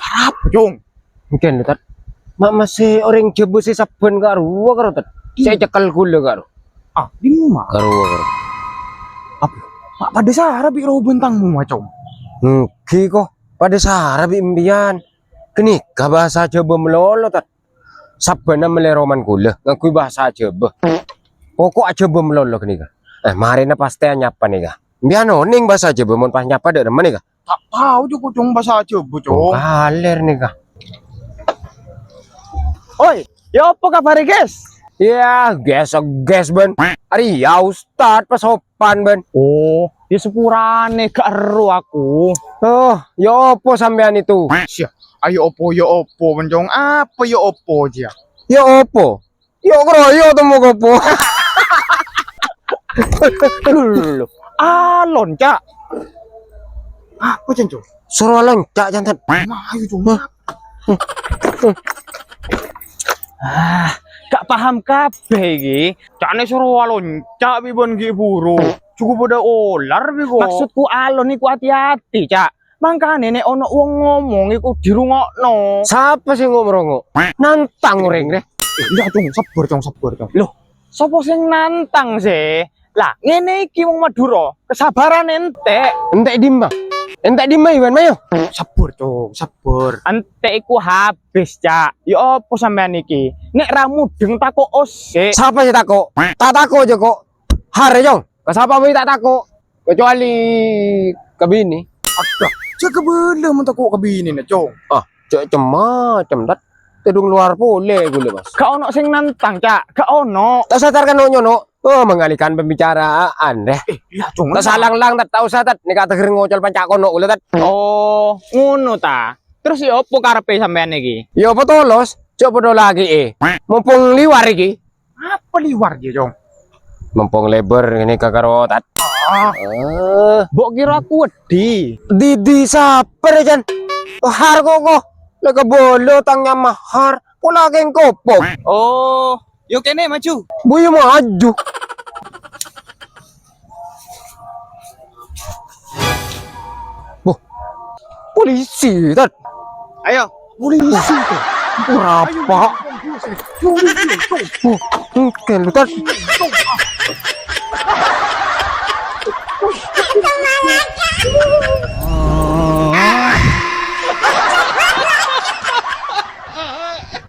Harap, Jong. Mungkin tat. Mak masih orang jebu si saben karo karo tat. Saya cekal kula karo. Ah, di rumah. Karo karo. Apa? Mak pada sahara bi roh bentangmu macam. Nggih kok. Pada sahara bi imbian. Kini ka bahasa Jawa melolo tat. Sabana meleroman kula ngakui bahasa Jawa. Pokok aja melolo kini ka. Mari na pasti nyapa nih ka. Imbian oning bahasa Jawa mon pas nyapa dek mana nih ka. Tak tahu juga Jong bahasa Jawa, Jong. Kaler nih ka. Oi, ya apa kabar guys? Ya, ges ben. Ari ya Ustad pas sopan ben. Oh, di sepurane gak eru aku. Oh, ya apa sampean itu? Siap. Ayo opo Benjong. Apa ya opo aja? Ya apa? Ya kroyo temu gopo. Lho, alon, Cak. Apa Jong? Suruh loncak jantan. Nah, ayo Jong. Gak paham kabeh iki. Cakne suruh loncak bibon ki buru. Cukup pada olar biko. Maksudku alon iku hati-hati, Cak. Mangkane nek ono wong ngomong iku dirungokno. Siapa sih ngomong? Nantang orang deh. Iya, Jong, sabar, Jong. Loh, sapa sing nantang sih? Lah, ngene iki wong Madura, kesabaran entek. Entek dimah. Entek dimah Iwan mayo. Sabar, Jong, sabar. Entek iku habis, Cak. Ya apa sampean iki? Nek ra mudeng takok ose. Siapa sih tako? Tak tako aja kok. Hare jong. Siapa mau tak tako? Kecuali kebini. Ada. Jaga belah mun takok kebini nek, Jong. Ah, cek cemacem tat. Tedung luar boleh gue mas. Gak ono sing nantang, Cak. Gak ono. Tak sadarkan nyono. Oh, mengalihkan pembicaraan deh. Iya, Jong. Tak salang lang tak tahu satat. Nek kata kering ngocol pancakono gue tat. Oh, ngono ta. Terus ya apa karepe sampean iki? Ya apa tolos? Coba do lagi Mumpung liwar iki. Apa liwar dia, Jong? Mumpung lebar ini kagak tat. Mbok kira aku wedi. Didi saper jan. Har kok. Lega bolo tangnya mahar. Pula geng kopok. Oh, yuk kene maju. Buyu maju. Boh. Polisi tat. Ayo. Polisi tuh. Berapa? Mungkin lu tat.